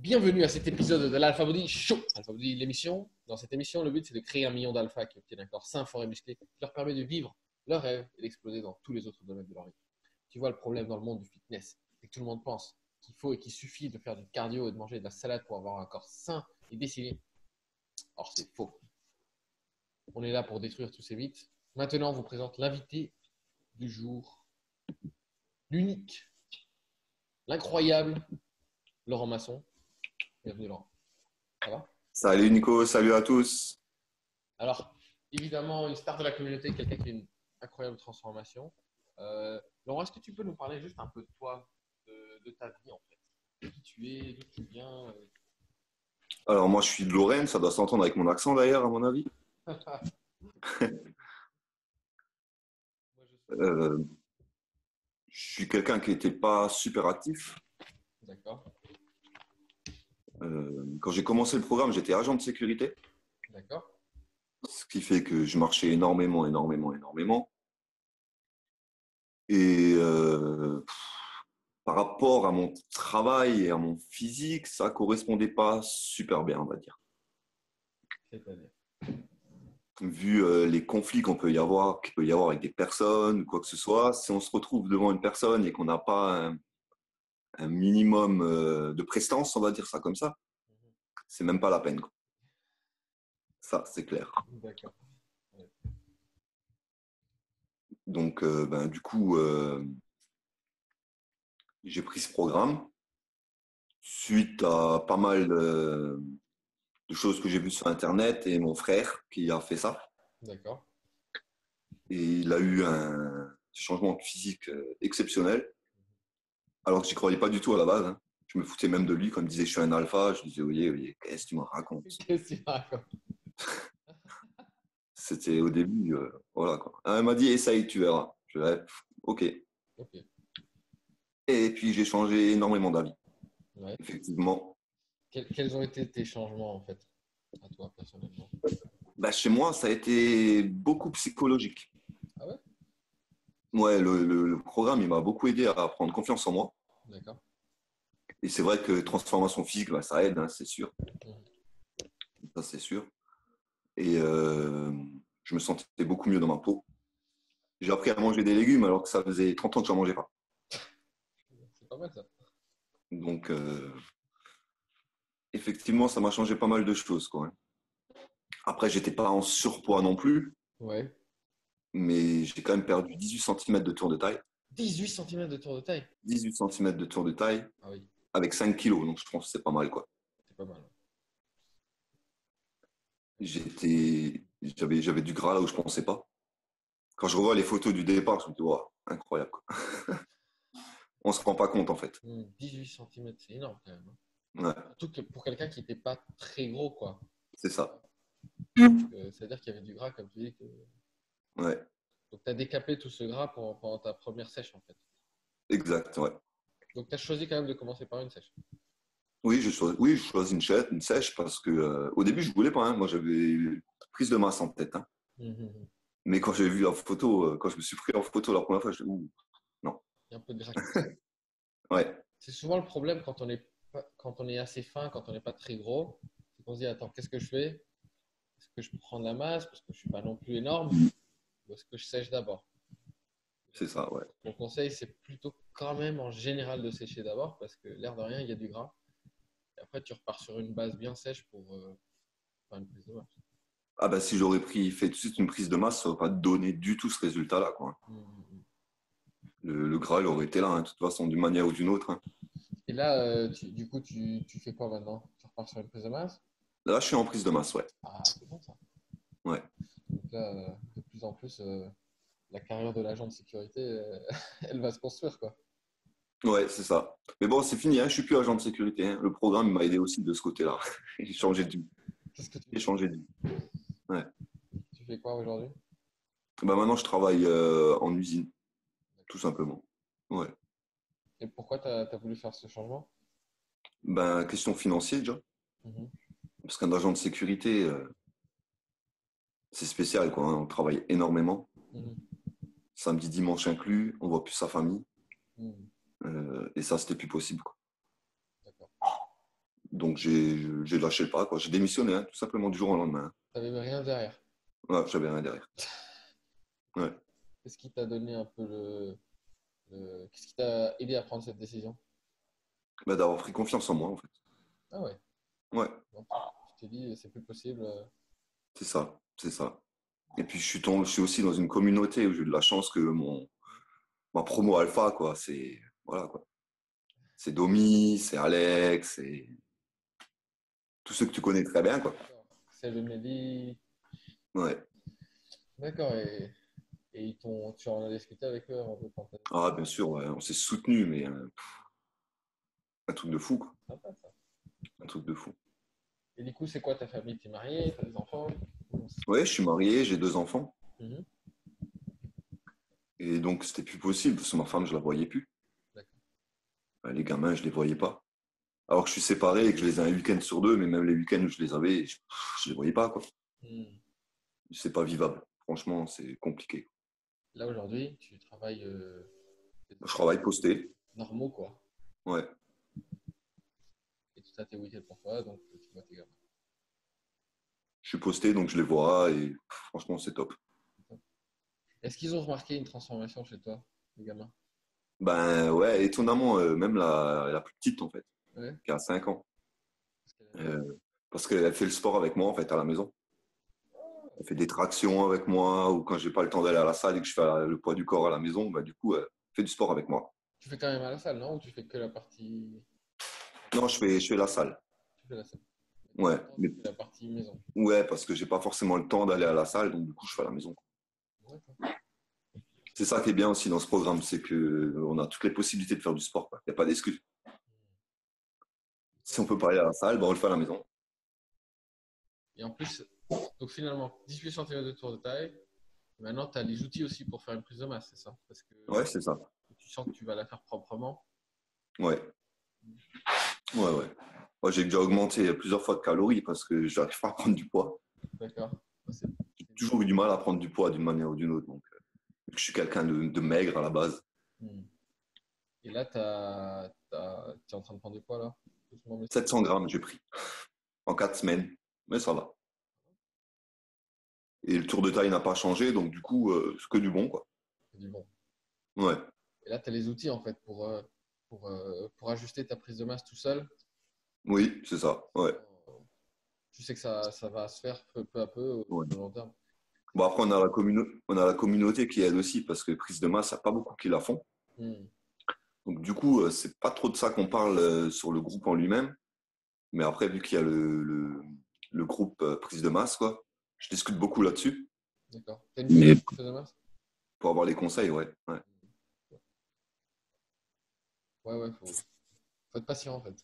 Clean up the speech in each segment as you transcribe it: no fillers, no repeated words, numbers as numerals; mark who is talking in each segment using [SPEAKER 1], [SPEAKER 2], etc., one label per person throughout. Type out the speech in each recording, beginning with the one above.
[SPEAKER 1] Bienvenue à cet épisode de l'Alpha Body Show. Alpha Body, l'émission. Dans cette émission, le but c'est de créer 1 million d'alpha qui obtiennent un corps sain, fort et musclé, qui leur permet de vivre leur rêve et d'exploser dans tous les autres domaines de leur vie. Tu vois, le problème dans le monde du fitness, c'est que tout le monde pense qu'il faut et qu'il suffit de faire du cardio et de manger de la salade pour avoir un corps sain et dessiné. Or, c'est faux. On est là pour détruire tous ces mythes. Maintenant, on vous présente l'invité du jour, l'unique, l'incroyable Laurent Masson. Bienvenue, Laurent. Ça va?
[SPEAKER 2] Salut Nico, salut à tous.
[SPEAKER 1] Alors, évidemment, une star de la communauté, quelqu'un qui a une incroyable transformation. Laurent, est-ce que tu peux nous parler juste un peu de toi, de ta vie en fait? De qui tu es, d'où tu viens
[SPEAKER 2] Alors moi je suis de Lorraine, ça doit s'entendre avec mon accent d'ailleurs à mon avis.
[SPEAKER 1] Moi, je suis...
[SPEAKER 2] Euh, je suis quelqu'un qui n'était pas super actif.
[SPEAKER 1] D'accord,
[SPEAKER 2] Quand j'ai commencé le programme, j'étais agent de sécurité,
[SPEAKER 1] d'accord,
[SPEAKER 2] ce qui fait que je marchais énormément. Et par rapport à mon travail et à mon physique, ça correspondait pas super bien, on va dire.
[SPEAKER 1] c'est-à-dire.
[SPEAKER 2] Vu les conflits qu'il peut y avoir avec des personnes ou quoi que ce soit, si on se retrouve devant une personne et qu'on n'a pas un minimum de prestance, on va dire ça comme ça, c'est même pas la peine, quoi. Ça, c'est clair.
[SPEAKER 1] D'accord. Ouais.
[SPEAKER 2] Donc, du coup, j'ai pris ce programme suite à pas mal de choses que j'ai vues sur Internet et mon frère qui a fait ça.
[SPEAKER 1] D'accord.
[SPEAKER 2] Et il a eu un changement physique exceptionnel, alors que j'y croyais pas du tout à la base, hein. Je me foutais même de lui quand il me disait je suis un alpha. Je disais oui, qu'est-ce que tu me racontes?
[SPEAKER 1] Qu'est-ce qu'il raconte?
[SPEAKER 2] C'était au début, voilà quoi. Elle m'a dit essaye, tu verras. Je vais, ok.
[SPEAKER 1] Ok.
[SPEAKER 2] Et puis j'ai changé énormément d'avis.
[SPEAKER 1] Ouais.
[SPEAKER 2] Effectivement.
[SPEAKER 1] Quels ont été tes changements en fait, à toi personnellement?
[SPEAKER 2] Bah, chez moi, ça a été beaucoup psychologique.
[SPEAKER 1] Ah ouais?
[SPEAKER 2] Ouais, le programme, il m'a beaucoup aidé à prendre confiance en moi.
[SPEAKER 1] D'accord.
[SPEAKER 2] Et c'est vrai que transformation physique, bah, ça aide, hein, c'est sûr.
[SPEAKER 1] Mhm.
[SPEAKER 2] Ça, c'est sûr. Et je me sentais beaucoup mieux dans ma peau. J'ai appris à manger des légumes alors que ça faisait 30 ans que je n'en mangeais pas.
[SPEAKER 1] C'est pas mal ça.
[SPEAKER 2] Donc, effectivement, ça m'a changé pas mal de choses, quoi, hein. Après, j'étais pas en surpoids non plus,
[SPEAKER 1] Ouais.
[SPEAKER 2] mais j'ai quand même perdu 18 centimètres de tour de taille.
[SPEAKER 1] 18 centimètres de tour de taille.
[SPEAKER 2] 18 centimètres de tour de taille
[SPEAKER 1] Ah oui,
[SPEAKER 2] avec 5 kilos, donc je pense que c'est pas mal, quoi.
[SPEAKER 1] c'est pas mal.
[SPEAKER 2] J'avais du gras là où je pensais pas. Quand je revois les photos du départ, je me dis, wow, incroyable, quoi. On se rend pas compte, en fait.
[SPEAKER 1] 18 centimètres, c'est énorme quand même, hein.
[SPEAKER 2] Ouais,
[SPEAKER 1] Surtout que pour quelqu'un qui n'était pas très gros, quoi.
[SPEAKER 2] c'est ça.
[SPEAKER 1] C'est-à-dire qu'il y avait du gras, comme tu dis.
[SPEAKER 2] Ouais,
[SPEAKER 1] Donc, tu as décapé tout ce gras pendant ta première sèche, en fait.
[SPEAKER 2] exact, ouais.
[SPEAKER 1] Donc, tu as choisi quand même de commencer par une sèche.
[SPEAKER 2] Oui, je choisis une sèche parce que au début, je voulais pas, hein. Moi, j'avais une prise de masse en tête, hein.
[SPEAKER 1] Mhm.
[SPEAKER 2] Mais quand j'ai vu la photo, quand je me suis pris en photo la première fois, je dis, ouh, non.
[SPEAKER 1] Il y a un peu de gras qui sort.
[SPEAKER 2] Ouais,
[SPEAKER 1] C'est souvent le problème quand on est assez fin, quand on n'est pas très gros. C'est qu'on se dit, attends, qu'est-ce que je fais? Est-ce que je prends de la masse parce que je ne suis pas non plus énorme? Ou est-ce que je sèche d'abord?
[SPEAKER 2] c'est ça, ouais.
[SPEAKER 1] Mon conseil, c'est plutôt quand même en général de sécher d'abord parce que l'air de rien, il y a du gras. Et après, tu repars sur une base bien sèche pour faire une prise de masse.
[SPEAKER 2] Ah bah si j'aurais fait tout de suite une prise de masse, ça n'aurait pas donné du tout ce résultat-là, quoi.
[SPEAKER 1] Mhm.
[SPEAKER 2] Le gras, il aurait été là, hein, de toute façon, d'une manière ou d'une autre, hein.
[SPEAKER 1] Et là, du coup, tu fais quoi maintenant? Tu repars sur une prise de masse?
[SPEAKER 2] Là, je suis en prise de masse, ouais.
[SPEAKER 1] Ah, c'est bon ça.
[SPEAKER 2] Ouais,
[SPEAKER 1] Donc là, de plus en plus, la carrière de l'agent de sécurité, elle va se construire, quoi.
[SPEAKER 2] ouais, c'est ça. Mais bon, c'est fini, hein, je suis plus agent de sécurité, hein. Le programme m'a aidé aussi de ce côté-là. J'ai changé de vie.
[SPEAKER 1] Qu'est-ce que tu
[SPEAKER 2] J'ai
[SPEAKER 1] fais?
[SPEAKER 2] changé de vie. Ouais.
[SPEAKER 1] Tu fais quoi aujourd'hui?
[SPEAKER 2] Bah maintenant, je travaille en usine, tout simplement. Ouais.
[SPEAKER 1] Et pourquoi tu as voulu faire ce changement?
[SPEAKER 2] Ben, question financière déjà.
[SPEAKER 1] Mhm.
[SPEAKER 2] Parce qu'un agent de sécurité, c'est spécial, quoi, hein. On travaille énormément.
[SPEAKER 1] Mhm.
[SPEAKER 2] Samedi, dimanche inclus, on voit plus sa famille.
[SPEAKER 1] Mhm.
[SPEAKER 2] Et ça, c'était plus possible, quoi.
[SPEAKER 1] D'accord.
[SPEAKER 2] Donc, j'ai lâché le pas, quoi. J'ai démissionné, hein, tout simplement du jour au lendemain.
[SPEAKER 1] T'avais rien derrière.
[SPEAKER 2] Ouais, j'avais rien derrière. Ouais.
[SPEAKER 1] Qu'est-ce qui t'a donné un peu Qu'est-ce qui t'a aidé à prendre cette décision?
[SPEAKER 2] Bah, d'avoir pris confiance en moi, en fait.
[SPEAKER 1] Ah ouais.
[SPEAKER 2] Ouais,
[SPEAKER 1] Donc, tu t'es dit, c'est plus possible.
[SPEAKER 2] c'est ça, c'est ça. Et puis, je suis aussi dans une communauté où j'ai eu de la chance que ma promo alpha, quoi, c'est, voilà, quoi. C'est Domi, c'est Alex, c'est tous ceux que tu connais très bien, quoi.
[SPEAKER 1] D'accord. C'est le Mehdi.
[SPEAKER 2] Ouais.
[SPEAKER 1] D'accord. Et tu en as discuté avec eux avant de prendre ta
[SPEAKER 2] Ah,
[SPEAKER 1] décision?
[SPEAKER 2] bien sûr, ouais, on s'est soutenu, mais un truc de fou, quoi.
[SPEAKER 1] Sympa ça.
[SPEAKER 2] Un truc de fou.
[SPEAKER 1] Et du coup, c'est quoi ta famille? T'es marié? T'as des enfants? Comment ça se
[SPEAKER 2] Ouais, je suis marié, j'ai 2 enfants.
[SPEAKER 1] passe. Mhm.
[SPEAKER 2] Et donc, c'était plus possible, parce que ma femme, je la voyais plus.
[SPEAKER 1] D'accord.
[SPEAKER 2] Les gamins, je les voyais pas. Alors que je suis séparé et que je les ai un week-end sur deux, mais même les week-ends où je les avais, je les voyais pas, quoi.
[SPEAKER 1] Hmm.
[SPEAKER 2] C'est pas vivable. Franchement, c'est compliqué.
[SPEAKER 1] Là, aujourd'hui, tu travailles des
[SPEAKER 2] Je
[SPEAKER 1] horaires
[SPEAKER 2] travaille posté.
[SPEAKER 1] normaux, quoi.
[SPEAKER 2] Ouais.
[SPEAKER 1] Et tu as tes week-ends pour toi, donc tu vois tes gamins.
[SPEAKER 2] Je suis posté, donc je les vois et franchement, c'est top.
[SPEAKER 1] Est-ce qu'ils ont remarqué une transformation chez toi, les gamins?
[SPEAKER 2] Ben ouais, étonnamment, même la plus petite, en fait,
[SPEAKER 1] Ouais.
[SPEAKER 2] qui a 5 ans.
[SPEAKER 1] Parce que-
[SPEAKER 2] Euh, Parce qu'elle fait le sport avec moi, en fait, à la maison. Elle fait des tractions avec moi, ou quand j'ai pas le temps d'aller à la salle et que je fais le poids du corps à la maison, bah, du coup, elle fait du sport avec moi.
[SPEAKER 1] Tu fais quand même à la salle, non? Ou tu fais que la partie.
[SPEAKER 2] Non, je fais la salle.
[SPEAKER 1] Tu fais la salle. Mais de temps
[SPEAKER 2] Ouais,
[SPEAKER 1] en temps,
[SPEAKER 2] mais
[SPEAKER 1] tu fais la partie maison.
[SPEAKER 2] ouais, parce que j'ai pas forcément le temps d'aller à la salle, donc du coup, je fais à la maison.
[SPEAKER 1] D'accord.
[SPEAKER 2] C'est ça qui est bien aussi dans ce programme, c'est que on a toutes les possibilités de faire du sport, quoi. Il n'y a pas d'excuse. Si on peut pas aller à la salle, bah, on le fait à la maison.
[SPEAKER 1] Et en plus, donc finalement, 18 cm de tour de taille. Maintenant, tu as les outils aussi pour faire une prise de masse, c'est ça? Parce que
[SPEAKER 2] Ouais, c'est ça.
[SPEAKER 1] tu sens que tu vas la faire proprement.
[SPEAKER 2] Ouais, ouais, ouais. Moi, j'ai déjà augmenté plusieurs fois de calories parce que j'arrive pas à prendre du poids.
[SPEAKER 1] D'accord. Ouais,
[SPEAKER 2] J'ai toujours eu du mal à prendre du poids d'une manière ou d'une autre. Donc, vu que je suis quelqu'un de maigre à la base.
[SPEAKER 1] Hmm. Et là, tu es en train de prendre du poids, là? Doucement, mais sûrement.
[SPEAKER 2] 700 grammes, j'ai pris en 4 semaines. Mais ça va. Et le tour de taille n'a pas changé, donc du coup, c'est que du bon, quoi.
[SPEAKER 1] C'est du bon.
[SPEAKER 2] Ouais.
[SPEAKER 1] Et là, tu as les outils, en fait, pour ajuster ta prise de masse tout seul.
[SPEAKER 2] Oui, c'est ça. Ouais.
[SPEAKER 1] Tu sais que ça va se faire peu à peu au
[SPEAKER 2] Ouais.
[SPEAKER 1] au long terme.
[SPEAKER 2] Bon, après, on a la communauté qui aide aussi parce que prise de masse, il n'y a pas beaucoup qui la font.
[SPEAKER 1] Hmm.
[SPEAKER 2] Donc, du coup, c'est pas trop de ça qu'on parle sur le groupe en lui-même. Mais après, vu qu'il y a le groupe prise de masse, quoi, je discute beaucoup là-dessus.
[SPEAKER 1] D'accord. T'as une
[SPEAKER 2] Mais
[SPEAKER 1] coach de prise de masse?
[SPEAKER 2] pour avoir les conseils, ouais. Ouais,
[SPEAKER 1] Ouais, ouais, faut être patient, en fait.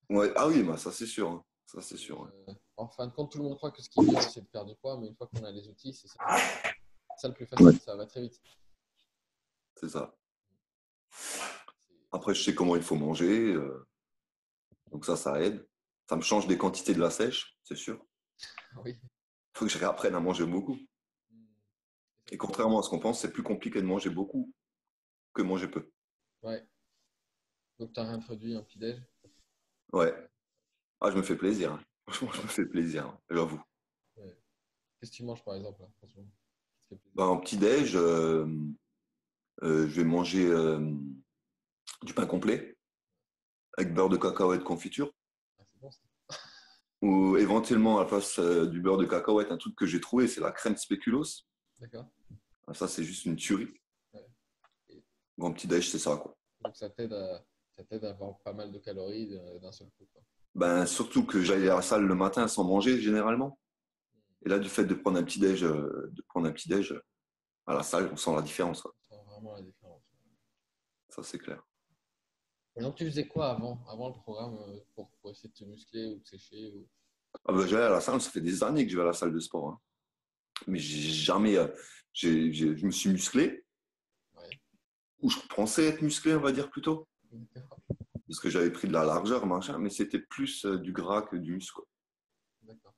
[SPEAKER 2] ouais. Ah oui, bah, ça c'est sûr, hein. Ça c'est
[SPEAKER 1] Et,
[SPEAKER 2] sûr. Ouais.
[SPEAKER 1] en fin de compte, tout le monde croit que ce qui est dur, c'est de perdre du poids, mais une fois qu'on a les outils, c'est ça le plus
[SPEAKER 2] Ouais.
[SPEAKER 1] facile, ça va très vite.
[SPEAKER 2] C'est ça.
[SPEAKER 1] C'est-
[SPEAKER 2] Après, je sais comment il faut manger, donc ça aide. Ça me change des quantités de la sèche, c'est sûr.
[SPEAKER 1] Oui.
[SPEAKER 2] Il faut que je réapprenne à manger beaucoup.
[SPEAKER 1] Hmm. Et ça
[SPEAKER 2] Et
[SPEAKER 1] te-
[SPEAKER 2] contrairement à ce qu'on pense, c'est plus compliqué de manger beaucoup que manger peu.
[SPEAKER 1] Ouais. Donc, tu as réintroduit un petit déj.
[SPEAKER 2] Ouais. Ah, je me fais plaisir, hein. Franchement, je me fais plaisir, hein, j'avoue.
[SPEAKER 1] Ouais. Qu'est-ce que tu manges, par exemple, là, en ce moment? Qu'est-ce qui te fait plaisir?
[SPEAKER 2] Ben, en petit-déj, je vais manger du pain complet avec beurre de cacahuète confiture.
[SPEAKER 1] Ah, c'est bon, ça.
[SPEAKER 2] Ou éventuellement, à la place du beurre de cacahuète, un truc que j'ai trouvé, c'est la crème spéculoos.
[SPEAKER 1] D'accord.
[SPEAKER 2] Ah, ça, c'est juste une tuerie.
[SPEAKER 1] Ouais. Et
[SPEAKER 2] Grand petit-déj, c'est ça, quoi.
[SPEAKER 1] donc, ça t'aide à avoir pas mal de calories d'un seul coup, quoi.
[SPEAKER 2] Ben, surtout que j'allais à la salle le matin sans manger, généralement. Et là, du fait de prendre un petit-déj, à la salle, on sent la différence, quoi.
[SPEAKER 1] Ça sent vraiment la différence.
[SPEAKER 2] Ça, c'est clair.
[SPEAKER 1] Et donc, tu faisais quoi avant le programme pour essayer de te muscler ou de sécher
[SPEAKER 2] Ah ben, j'allais à la salle, ça fait des années que je vais à la salle de sport, hein. Mais j'ai jamais, je me suis musclé,
[SPEAKER 1] Ouais.
[SPEAKER 2] ou je pensais être musclé, on va dire plutôt.
[SPEAKER 1] D'accord.
[SPEAKER 2] Parce que j'avais pris de la largeur, machin, mais c'était plus du gras que du muscle, quoi.
[SPEAKER 1] D'accord.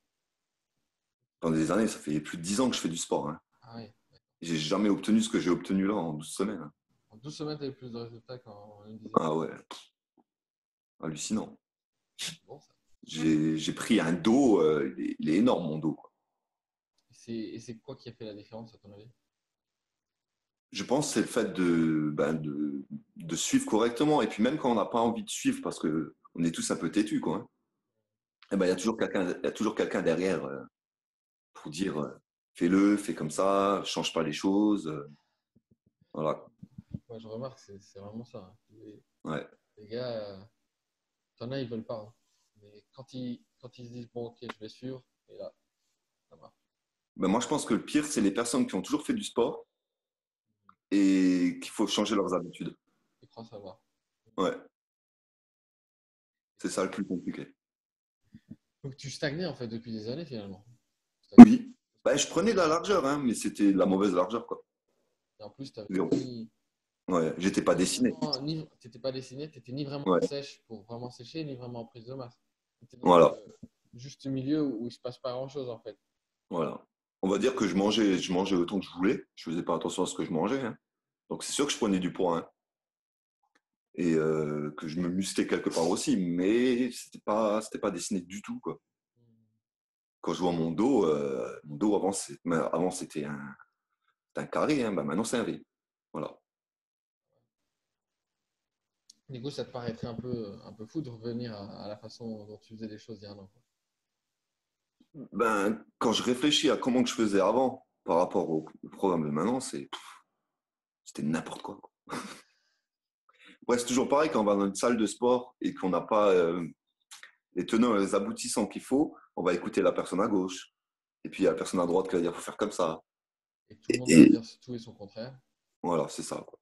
[SPEAKER 2] Pendant des années, ça fait plus de 10 ans que je fais du sport, hein.
[SPEAKER 1] Ah ouais.
[SPEAKER 2] J'ai jamais obtenu ce que j'ai obtenu là en 12 semaines, hein.
[SPEAKER 1] En 12 semaines, tu avais plus de résultats qu'en une dizaine.
[SPEAKER 2] Ah ouais, hallucinant.
[SPEAKER 1] Bon, ça.
[SPEAKER 2] J'ai pris un dos, il est énorme mon dos, quoi.
[SPEAKER 1] Et c'est quoi qui a fait la différence, à ton avis?
[SPEAKER 2] Je pense que c'est le fait de suivre correctement. Et puis même quand on n'a pas envie de suivre, parce que on est tous un peu têtus, quoi, hein, eh ben, il y a toujours quelqu'un derrière pour dire fais-le, fais comme ça, change pas les choses. Voilà.
[SPEAKER 1] Moi, je remarque, c'est vraiment ça, hein.
[SPEAKER 2] Ouais.
[SPEAKER 1] Les gars, t'en as, ils veulent pas, hein. Mais quand ils se disent, bon, ok, je vais suivre, et là, ça marche.
[SPEAKER 2] Ben, moi, je pense que le pire, c'est les personnes qui ont toujours fait du sport et qu'il faut changer leurs habitudes.
[SPEAKER 1] Ils croient savoir.
[SPEAKER 2] Ouais, c'est ça le plus compliqué.
[SPEAKER 1] Donc, tu stagnais, en fait, depuis des années, finalement. Tu stagnais.
[SPEAKER 2] Oui. Ben, je prenais de la largeur, hein, mais c'était de la mauvaise largeur, quoi.
[SPEAKER 1] Et en plus, t'avais
[SPEAKER 2] Zéro.
[SPEAKER 1] ni,
[SPEAKER 2] Ouais, j'étais pas dessiné.
[SPEAKER 1] t'étais pas dessiné, t'étais ni vraiment
[SPEAKER 2] Ouais,
[SPEAKER 1] sèche pour vraiment sécher, ni vraiment en prise de masse. T'étais dans
[SPEAKER 2] voilà,
[SPEAKER 1] le juste milieu où il se passe pas grand-chose, en fait.
[SPEAKER 2] voilà. On va dire que je mangeais autant que je voulais. Je faisais pas attention à ce que je mangeais, hein. Donc c'est sûr que je prenais du poids, hein, et que je me musclais quelque part aussi, mais c'était pas dessiné du tout, quoi. Quand je vois mon dos avant, avant c'était un carré, hein, bah maintenant c'est un V. Voilà.
[SPEAKER 1] Du coup, ça te paraîtrait un peu fou de revenir à la façon dont tu faisais les choses il y a un an, quoi.
[SPEAKER 2] Ben, quand je réfléchis à comment que je faisais avant par rapport au programme de maintenant, c'était n'importe quoi, quoi. Ouais, c'est toujours pareil quand on va dans une salle de sport et qu'on n'a pas les tenants et les aboutissants qu'il faut, on va écouter la personne à gauche. Et puis il y a la personne à droite qui va dire faut faire comme ça.
[SPEAKER 1] Et tout le
[SPEAKER 2] Et,
[SPEAKER 1] monde va
[SPEAKER 2] et
[SPEAKER 1] dire tout et son contraire.
[SPEAKER 2] voilà, c'est ça, quoi.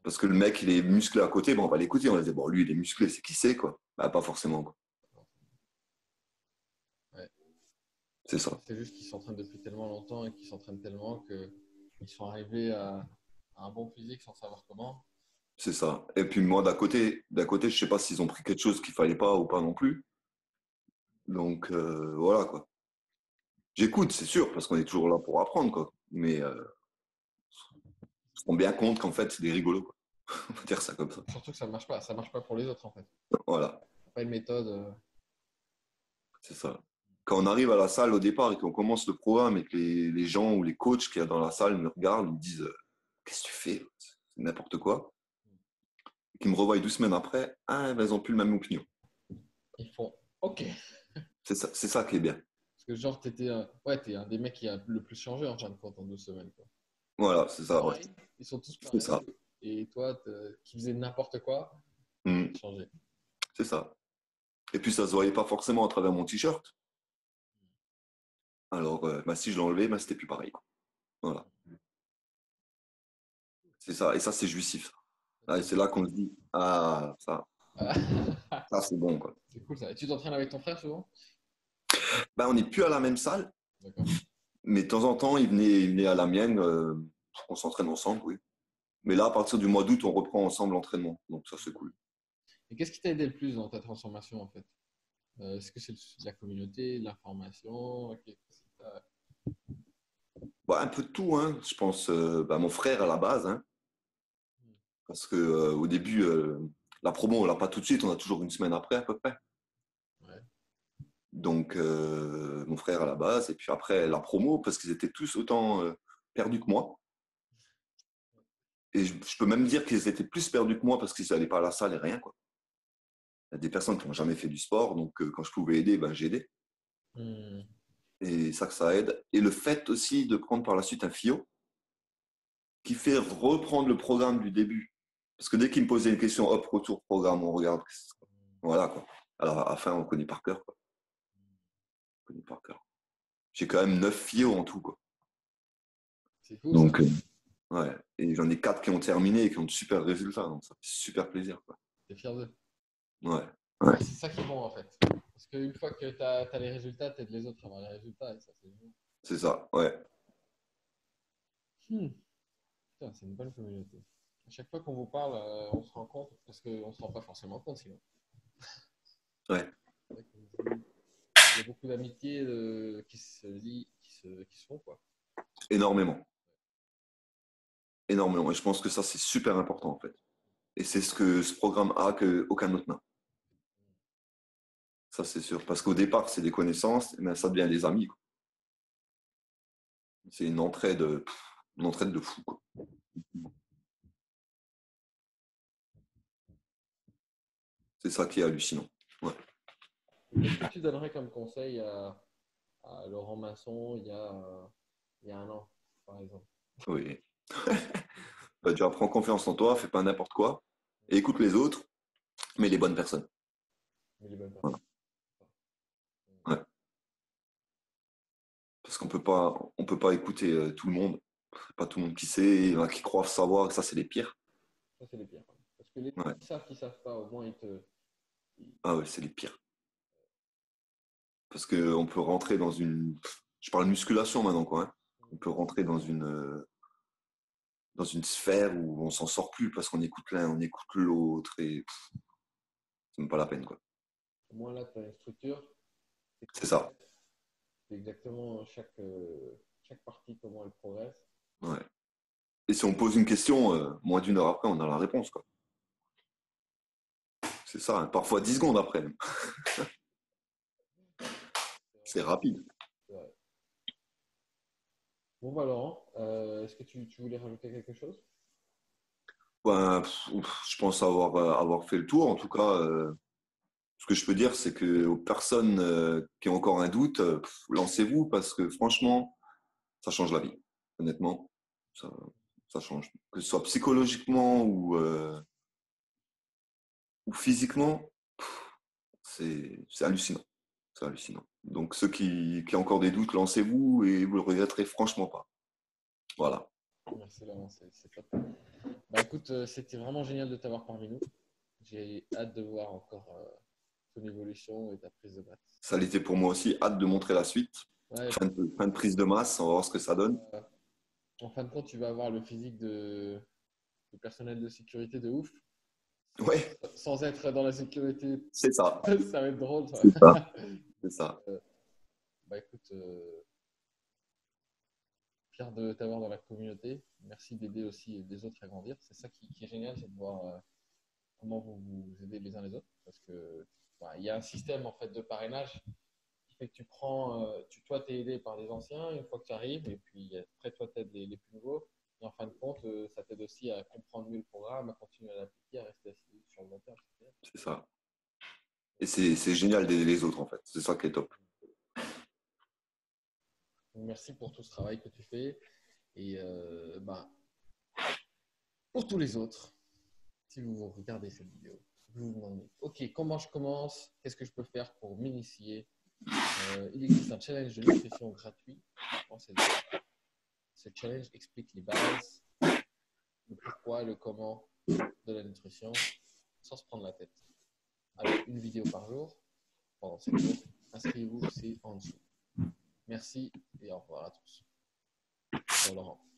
[SPEAKER 2] Parce que le mec, il est musclé à côté, bon, on va l'écouter, on va dire bon, lui, il est musclé, c'est qui c'est, quoi. Bah, pas forcément, quoi.
[SPEAKER 1] Ouais.
[SPEAKER 2] C'est ça.
[SPEAKER 1] C'est juste qu'ils s'entraînent depuis tellement longtemps et qu'ils s'entraînent tellement qu'ils sont arrivés à un bon physique sans savoir comment.
[SPEAKER 2] C'est ça. Et puis moi, d'à côté, je sais pas s'ils ont pris quelque chose qu'il fallait pas ou pas non plus. Donc voilà, quoi. J'écoute, c'est sûr, parce qu'on est toujours là pour apprendre, quoi. Mais on se rend bien compte qu'en fait, c'est des rigolos, quoi. On va dire ça comme ça.
[SPEAKER 1] Surtout que ça marche pas. Ça marche pas pour les autres, en fait.
[SPEAKER 2] Voilà,
[SPEAKER 1] Pas une méthode.
[SPEAKER 2] c'est ça. Quand on arrive à la salle au départ et qu'on commence le programme et que les gens ou les coachs qui y a dans la salle me regardent, ils me disent qu'est-ce que tu fais? C'est n'importe quoi. Et qu'ils me revoient 12 semaines après, ah, ben, ils ont plus le même opinion.
[SPEAKER 1] Ils font OK.
[SPEAKER 2] C'est ça qui est bien.
[SPEAKER 1] Parce que, genre, ouais, t'es un des mecs qui a le plus changé en fin de compte en 2 semaines, quoi.
[SPEAKER 2] Voilà, c'est ça, ouais.
[SPEAKER 1] Pareil. Ils sont tous
[SPEAKER 2] C'est ça.
[SPEAKER 1] pareils. Et toi, qui faisais n'importe quoi,
[SPEAKER 2] Mm,
[SPEAKER 1] changé.
[SPEAKER 2] c'est ça. Et puis ça se voyait pas forcément à travers mon t-shirt. Alors, bah, si je l'enlevais, bah, c'était plus pareil, quoi. Voilà, c'est ça. Et ça, c'est jouissif. Ah, et c'est là qu'on se dit, ah, ça c'est bon, quoi.
[SPEAKER 1] C'est cool ça. Et tu t'entraînes avec ton frère souvent?
[SPEAKER 2] Bah, on n'est plus à la même salle,
[SPEAKER 1] D'accord.
[SPEAKER 2] mais de temps en temps, il venait à la mienne. On s'entraîne ensemble, oui. Mais là, à partir du mois d'août, on reprend ensemble l'entraînement. Donc ça, c'est cool.
[SPEAKER 1] Et qu'est-ce qui t'a aidé le plus dans ta transformation en fait? Est-ce que c'est la communauté, l'information?
[SPEAKER 2] Bah, un peu de tout, hein. Je pense, bah, mon frère à la base, hein, parce que au début, la promo, on l'a pas tout de suite, on a toujours une semaine après à peu près.
[SPEAKER 1] Ouais.
[SPEAKER 2] Donc, mon frère à la base, et puis après la promo, parce qu'ils étaient tous autant perdus que moi. Et je peux même dire qu'ils étaient plus perdus que moi parce qu'ils n'allaient pas à la salle et rien, quoi. Il y a des personnes qui n'ont jamais fait du sport, donc quand je pouvais aider, ben, j'aidais.
[SPEAKER 1] Hmm.
[SPEAKER 2] Et ça que ça aide. Et le fait aussi de prendre par la suite un FIO qui fait reprendre le programme du début. Parce que dès qu'il me posait une question, hop, retour programme, on regarde. Voilà, quoi. Alors, à la fin, on connaît par cœur, quoi. On connaît par cœur. J'ai quand même 9 FIO en tout, quoi.
[SPEAKER 1] C'est fou ça.
[SPEAKER 2] Donc, ouais. Et j'en ai 4 qui ont terminé et qui ont de super résultats. Donc, ça fait super plaisir, quoi.
[SPEAKER 1] T'es fier d'eux.
[SPEAKER 2] Ouais. Ouais.
[SPEAKER 1] Ouais, c'est ça qui est bon en fait. Parce qu'une fois que t'as les résultats, t'aides les autres à avoir les résultats et ça c'est bon.
[SPEAKER 2] C'est ça, ouais.
[SPEAKER 1] Hmm. Putain, c'est une bonne communauté. À chaque fois qu'on vous parle, on se rend compte, parce qu'on se rend pas forcément compte sinon.
[SPEAKER 2] Ouais.
[SPEAKER 1] C'est vrai il y a beaucoup d'amitiés qui se lient, qui se font quoi.
[SPEAKER 2] Énormément. Énormément. Et je pense que ça, c'est super important, en fait. Et c'est ce que ce programme a qu'aucun autre n'a. Ça, c'est sûr. Parce qu'au départ, c'est des connaissances, mais ça devient des amis, quoi. C'est une entraide de fou, quoi. C'est ça qui est hallucinant. Ouais.
[SPEAKER 1] Qu'est-ce que tu donnerais comme conseil à Laurent Masson il y a un an, par exemple?
[SPEAKER 2] Oui. Bah, tu prends confiance en toi, fais pas n'importe quoi, et écoute les autres, mais les bonnes personnes.
[SPEAKER 1] Mais les bonnes personnes.
[SPEAKER 2] Voilà. Ouais. Parce qu'on peut pas écouter tout le monde. Pas tout le monde qui sait, il y en a qui croient savoir, et ça, c'est les pires.
[SPEAKER 1] Ça, c'est les pires. Parce que les
[SPEAKER 2] Ouais.
[SPEAKER 1] qui savent pas, au moins,
[SPEAKER 2] Ah ouais, c'est les pires. Parce qu'on peut rentrer dans une. Je parle de musculation maintenant, quoi, hein. On peut rentrer dans une sphère où on s'en sort plus parce qu'on écoute l'un, on écoute l'autre, et c'est même pas la peine, quoi.
[SPEAKER 1] au moins là, tu as une structure, c'est
[SPEAKER 2] C'est ça.
[SPEAKER 1] concret, c'est exactement chaque partie, comment elle progresse.
[SPEAKER 2] Ouais. Et si on pose une question, moins d'une heure après, on a la réponse, quoi. C'est ça, hein. Parfois 10 secondes après, même. C'est rapide.
[SPEAKER 1] C'est vrai. Bon, bah, Laurent, est-ce que tu voulais rajouter quelque chose?
[SPEAKER 2] Ben, je pense avoir fait le tour. En tout cas, ce que je peux dire, c'est que aux personnes qui ont encore un doute, lancez-vous parce que franchement, ça change la vie. Honnêtement, ça, ça change. Que ce soit psychologiquement ou physiquement, c'est hallucinant. C'est hallucinant. Donc, ceux qui ont encore des doutes, lancez-vous et vous le regretterez franchement pas. Voilà.
[SPEAKER 1] Merci, Laurent, c'est top. Bah, écoute, c'était vraiment génial de t'avoir parmi nous. J'ai hâte de voir encore ton évolution et ta prise de maths.
[SPEAKER 2] Ça l'était pour moi aussi. Hâte de montrer la suite.
[SPEAKER 1] Ouais,
[SPEAKER 2] Fin de prise de masse. On va voir ce que ça donne.
[SPEAKER 1] euh, en fin de compte, tu vas avoir le physique de personnel de sécurité de ouf,
[SPEAKER 2] Ouais,
[SPEAKER 1] sans être dans la sécurité.
[SPEAKER 2] c'est ça.
[SPEAKER 1] Ça va être drôle, ça.
[SPEAKER 2] C'est ça. C'est ça.
[SPEAKER 1] Euh, Bah écoute, fier de t'avoir dans la communauté. Merci d'aider aussi les autres à grandir. C'est ça qui est génial, c'est de voir comment vous vous aidez les uns les autres. Parce que bah, il y a un système en fait de parrainage qui fait que tu prends, toi, tu es aidé par des anciens une fois que tu arrives, et puis après, toi, tu aides les plus nouveaux. Et en fin de compte, ça t'aide aussi à comprendre mieux le programme, à continuer à l'appliquer, à rester assis sur le long terme.
[SPEAKER 2] C'est ça. Et c'est génial d'aider les autres, en fait. C'est ça qui est top.
[SPEAKER 1] Donc, merci pour tout ce travail que tu fais. Et bah, pour tous les autres, si vous regardez cette vidéo, vous vous demandez, OK, comment je commence? Qu'est-ce que je peux faire pour m'initier? Il existe un challenge de nutrition gratuit. Pensez-y. Ce challenge explique les bases, le pourquoi, le comment de la nutrition, sans se prendre la tête. Avec une vidéo par jour, pendant 7 jours, inscrivez-vous, c'est en dessous. Merci et au revoir à tous. Ciao Laurent.